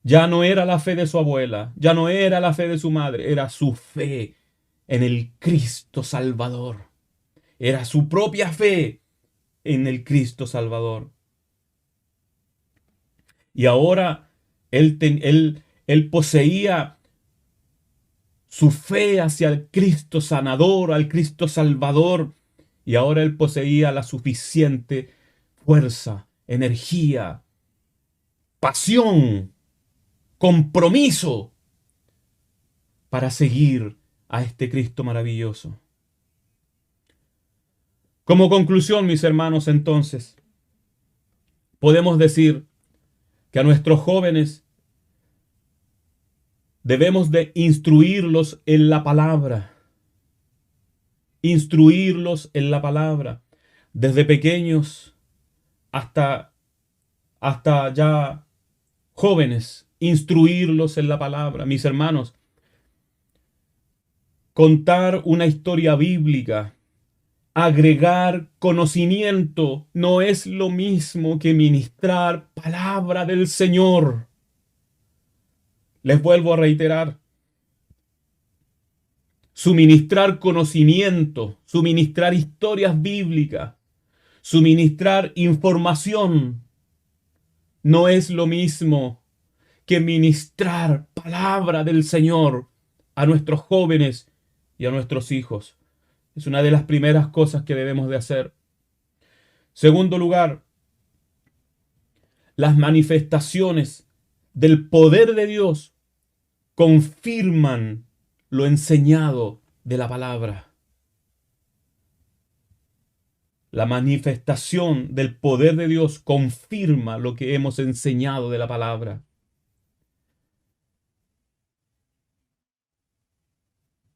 Ya no era la fe de su abuela, ya no era la fe de su madre, era su fe en el Cristo Salvador. Era su propia fe en el Cristo Salvador. Y ahora él poseía su fe hacia el Cristo sanador, al Cristo Salvador, y ahora él poseía la suficiente fuerza, energía, pasión, compromiso para seguir a este Cristo maravilloso. Como conclusión, mis hermanos, entonces, podemos decir que a nuestros jóvenes debemos de instruirlos en la palabra. Instruirlos en la palabra. Desde pequeños hasta ya jóvenes. Instruirlos en la palabra. Mis hermanos, contar una historia bíblica, agregar conocimiento, no es lo mismo que ministrar palabra del Señor. Les vuelvo a reiterar. Suministrar conocimiento, suministrar historias bíblicas, suministrar información, no es lo mismo que ministrar palabra del Señor a nuestros jóvenes y a nuestros hijos. Es una de las primeras cosas que debemos de hacer. Segundo lugar, las manifestaciones del poder de Dios confirman lo enseñado de la palabra. La manifestación del poder de Dios confirma lo que hemos enseñado de la palabra.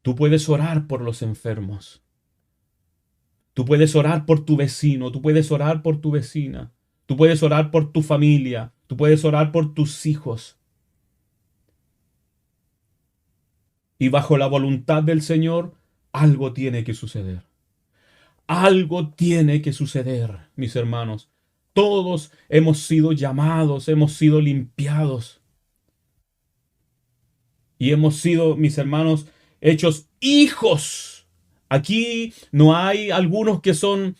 Tú puedes orar por los enfermos. Tú puedes orar por tu vecino, tú puedes orar por tu vecina, tú puedes orar por tu familia, tú puedes orar por tus hijos. Y bajo la voluntad del Señor, algo tiene que suceder. Algo tiene que suceder, mis hermanos. Todos hemos sido llamados, hemos sido limpiados. Y hemos sido, mis hermanos, hechos hijos. Aquí no hay algunos que son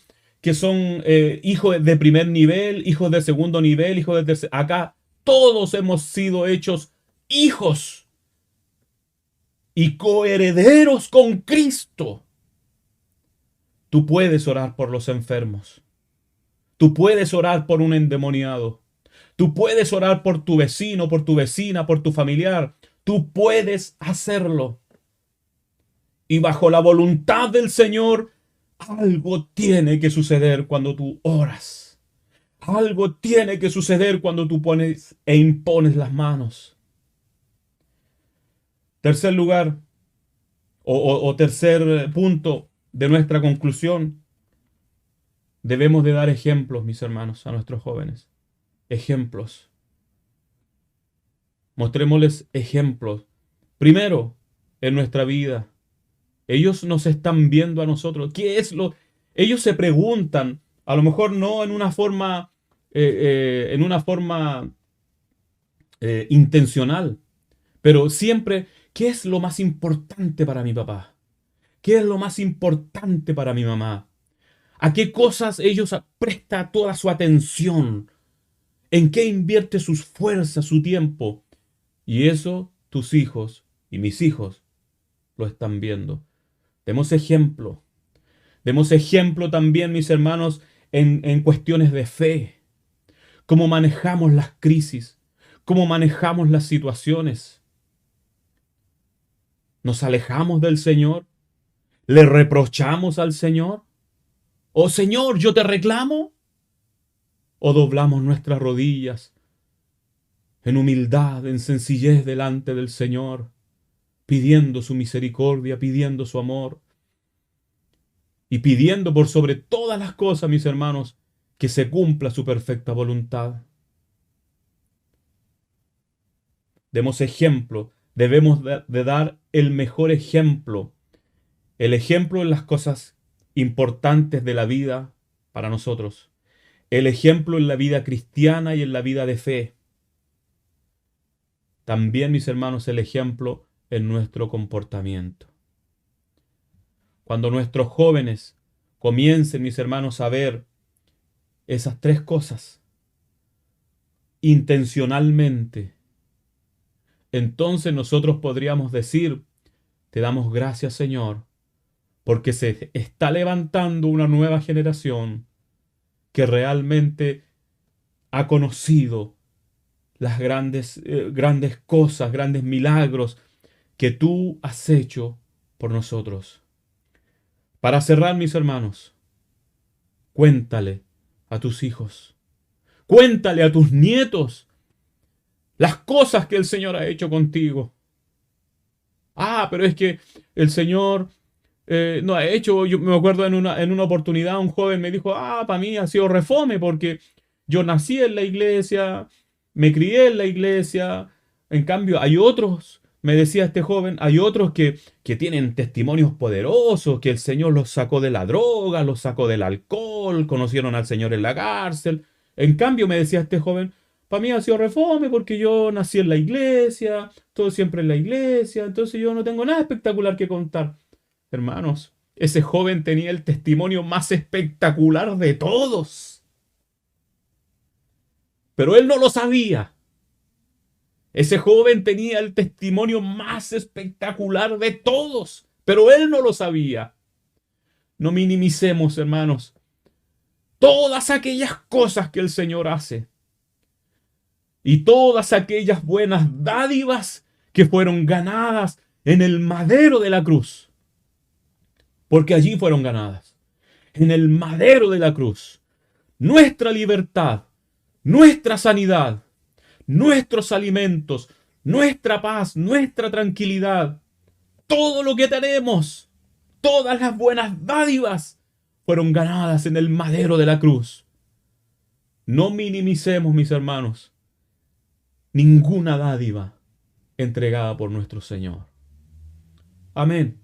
hijos de primer nivel, hijos de segundo nivel, hijos de tercer. Acá todos hemos sido hechos hijos y coherederos con Cristo. Tú puedes orar por los enfermos. Tú puedes orar por un endemoniado. Tú puedes orar por tu vecino, por tu vecina, por tu familiar. Tú puedes hacerlo. Y bajo la voluntad del Señor, algo tiene que suceder cuando tú oras. Algo tiene que suceder cuando tú pones e impones las manos. Tercer lugar, o tercer punto de nuestra conclusión. Debemos de dar ejemplos, mis hermanos, a nuestros jóvenes. Ejemplos. Mostrémosles ejemplos. Primero, en nuestra vida. Ellos nos están viendo a nosotros. Ellos se preguntan, a lo mejor no en una forma intencional, pero siempre, ¿qué es lo más importante para mi papá? ¿Qué es lo más importante para mi mamá? ¿A qué cosas ellos prestan toda su atención? ¿En qué invierte sus fuerzas, su tiempo? Y eso tus hijos y mis hijos lo están viendo. Demos ejemplo. Demos ejemplo también, mis hermanos, en cuestiones de fe. Cómo manejamos las crisis, cómo manejamos las situaciones. ¿Nos alejamos del Señor? ¿Le reprochamos al Señor? ¿Oh Señor, yo te reclamo? ¿O doblamos nuestras rodillas en humildad, en sencillez delante del Señor, pidiendo su misericordia, pidiendo su amor y pidiendo por sobre todas las cosas, mis hermanos, que se cumpla su perfecta voluntad? Demos ejemplo, debemos de dar el mejor ejemplo, el ejemplo en las cosas importantes de la vida para nosotros, el ejemplo en la vida cristiana y en la vida de fe. También, mis hermanos, el ejemplo en nuestro comportamiento. Cuando nuestros jóvenes comiencen, mis hermanos, a ver esas tres cosas intencionalmente, entonces nosotros podríamos decir, te damos gracias, Señor, porque se está levantando una nueva generación que realmente ha conocido las grandes cosas, grandes milagros que tú has hecho por nosotros. Para cerrar, mis hermanos, cuéntale a tus hijos, cuéntale a tus nietos las cosas que el Señor ha hecho contigo. Ah, pero es que el Señor no ha hecho. Yo me acuerdo en una oportunidad un joven me dijo, para mí ha sido refome porque yo nací en la iglesia, me crié en la iglesia. En cambio, hay otros, me decía este joven, hay otros que tienen testimonios poderosos, que el Señor los sacó de la droga, los sacó del alcohol, conocieron al Señor en la cárcel. En cambio, me decía este joven, para mí ha sido refome porque yo nací en la iglesia, todo siempre en la iglesia, entonces yo no tengo nada espectacular que contar. Hermanos, ese joven tenía el testimonio más espectacular de todos. Pero él no lo sabía. Ese joven tenía el testimonio más espectacular de todos, pero él no lo sabía. No minimicemos, hermanos, todas aquellas cosas que el Señor hace y todas aquellas buenas dádivas que fueron ganadas en el madero de la cruz. Porque allí fueron ganadas, en el madero de la cruz. Nuestra libertad, nuestra sanidad, nuestros alimentos, nuestra paz, nuestra tranquilidad, todo lo que tenemos, todas las buenas dádivas fueron ganadas en el madero de la cruz. No minimicemos, mis hermanos, ninguna dádiva entregada por nuestro Señor. Amén.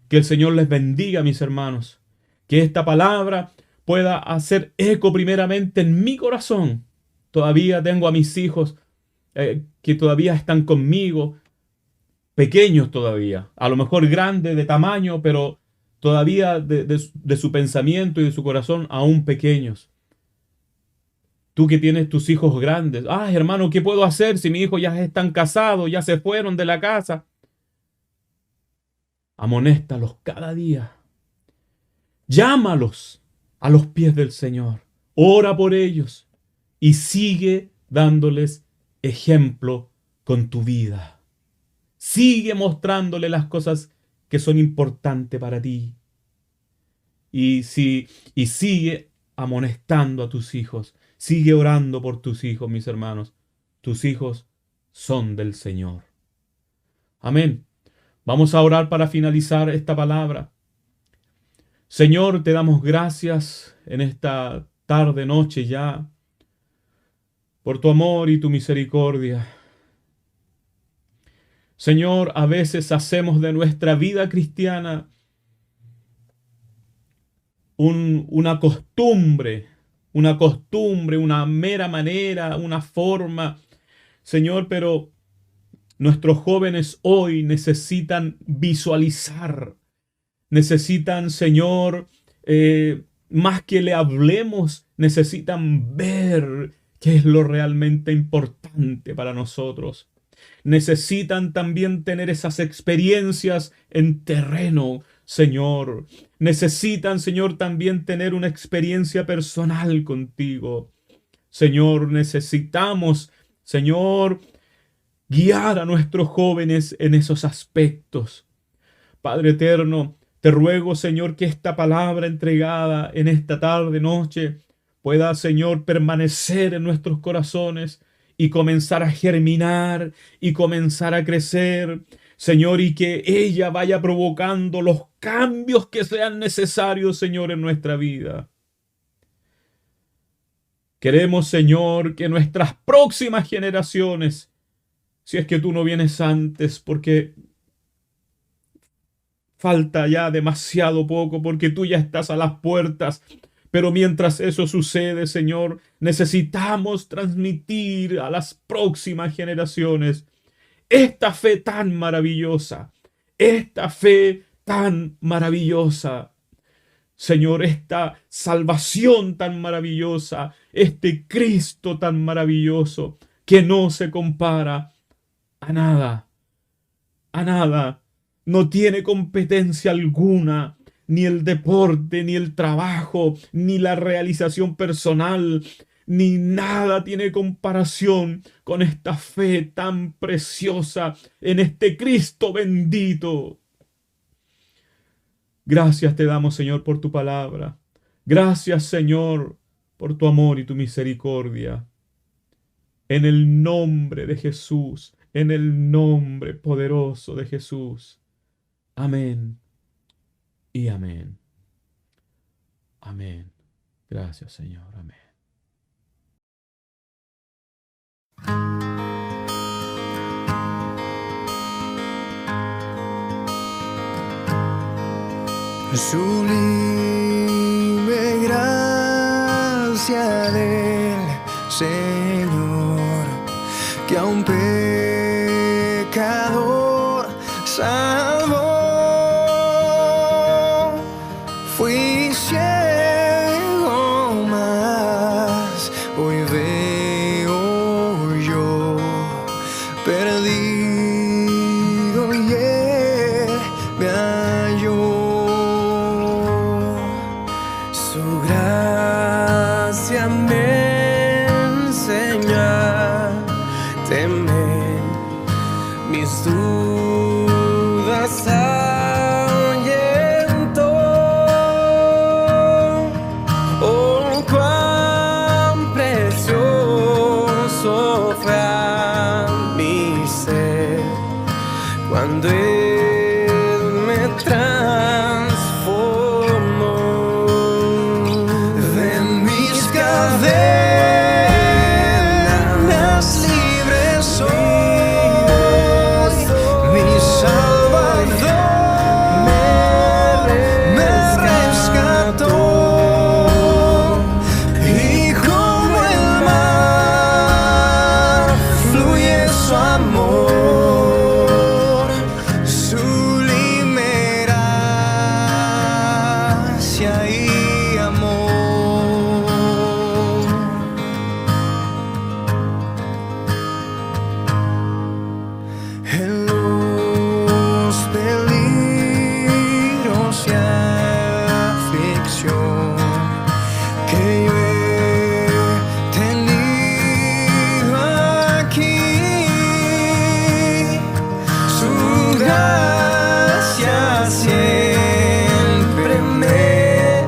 Que el Señor les bendiga, mis hermanos. Que esta palabra pueda hacer eco primeramente en mi corazón. Todavía tengo a mis hijos que todavía están conmigo, pequeños todavía, a lo mejor grandes de tamaño, pero todavía de su pensamiento y de su corazón aún pequeños. Tú que tienes tus hijos grandes, hermano, ¿qué puedo hacer si mis hijos ya están casados, ya se fueron de la casa? Amonéstalos cada día. Llámalos a los pies del Señor. Ora por ellos y sigue dándoles ejemplo con tu vida. Sigue mostrándole las cosas que son importantes para ti. Y sigue amonestando a tus hijos. Sigue orando por tus hijos, mis hermanos. Tus hijos son del Señor. Amén. Vamos a orar para finalizar esta palabra. Señor, te damos gracias en esta tarde, noche ya, por tu amor y tu misericordia. Señor, a veces hacemos de nuestra vida cristiana una costumbre, una mera manera, una forma. Señor, pero nuestros jóvenes hoy necesitan visualizar, necesitan, Señor, más que le hablemos, necesitan ver qué es lo realmente importante para nosotros. Necesitan también tener esas experiencias en terreno, Señor. Necesitan, Señor, también tener una experiencia personal contigo. Señor, necesitamos, Señor, guiar a nuestros jóvenes en esos aspectos. Padre eterno, te ruego, Señor, que esta palabra entregada en esta tarde, noche, pueda, Señor, permanecer en nuestros corazones y comenzar a germinar y comenzar a crecer, Señor, y que ella vaya provocando los cambios que sean necesarios, Señor, en nuestra vida. Queremos, Señor, que nuestras próximas generaciones, si es que tú no vienes antes, porque falta ya demasiado poco, porque tú ya estás a las puertas. Pero mientras eso sucede, Señor, necesitamos transmitir a las próximas generaciones esta fe tan maravillosa, esta fe tan maravillosa. Señor, esta salvación tan maravillosa, este Cristo tan maravilloso, que no se compara a nada, a nada. No tiene competencia alguna, ni el deporte, ni el trabajo, ni la realización personal, ni nada tiene comparación con esta fe tan preciosa en este Cristo bendito. Gracias te damos, Señor, por tu palabra. Gracias, Señor, por tu amor y tu misericordia. En el nombre de Jesús, en el nombre poderoso de Jesús. Amén y amén. Amén. Gracias, Señor. Amén. Sublime gracia del Señor, que a un pecador salvó. Fui ciego, mas hoy veo yo, perdido y él me halló. Su gracia me enseña a temer, mis dudas ahuyentó. Oh, cuán precioso fue a mi ser cuando Él me transformó. De mis cadenas libres soy, mi Salvador me rescató. Y como el mar fluye su amor, sublime gracia y amor. En los peligros y aflicción que yo he tenido aquí, su gracia siempre me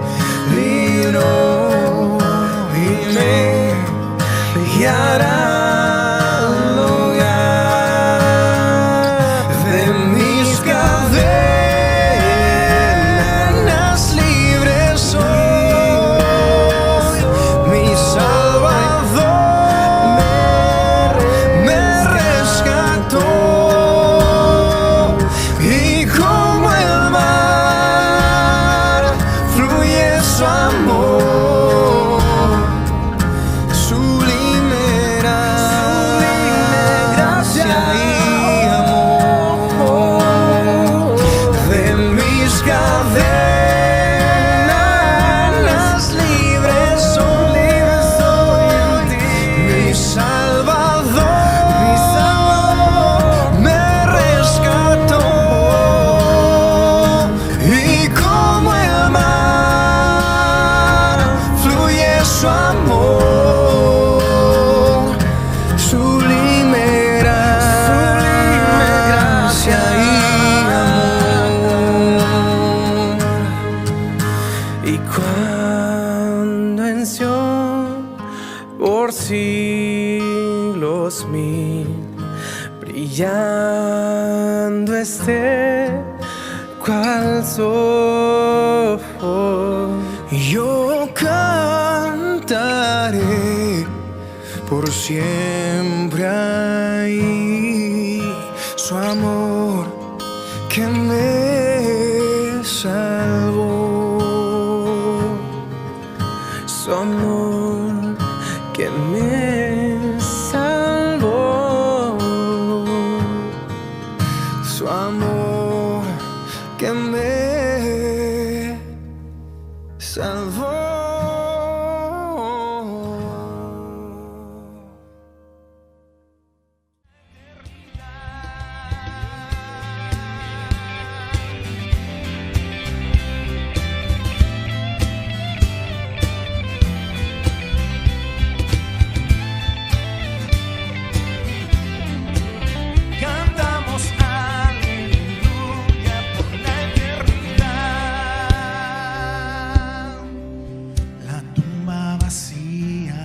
libró y me guiará al hogar. De mis cadenas libres soy, mi Salvador me rescató. siglos mil, brillando este cual sol. Yo cantaré por siempre ahí su amor que me salvó, su amor que me salvó, su amor que me salvó. Cantamos aleluya por la eternidad. La tumba vacía,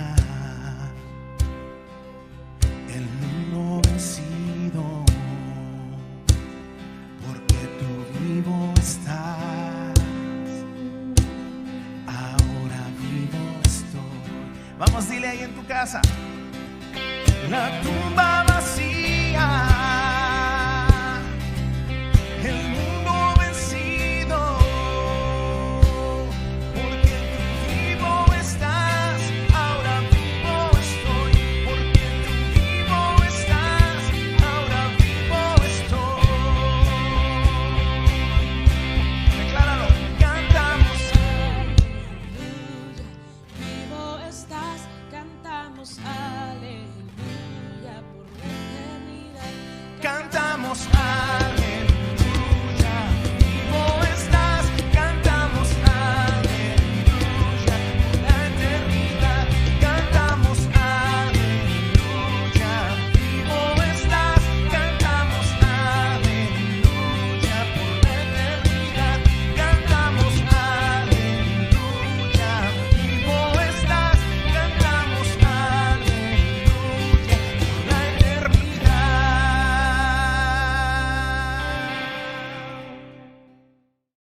el mundo vencido, porque tú vivo estás. Ahora vivo estoy. Vamos, dile ahí en tu casa. La tumba vacía, el mundo vencido, porque tú vivo estás. Ahora vivo estoy, porque tú vivo estás. Ahora vivo estoy. Decláralo, cantamos. Aleluya, vivo estás, cantamos aleluya por la eternidad. Cantamos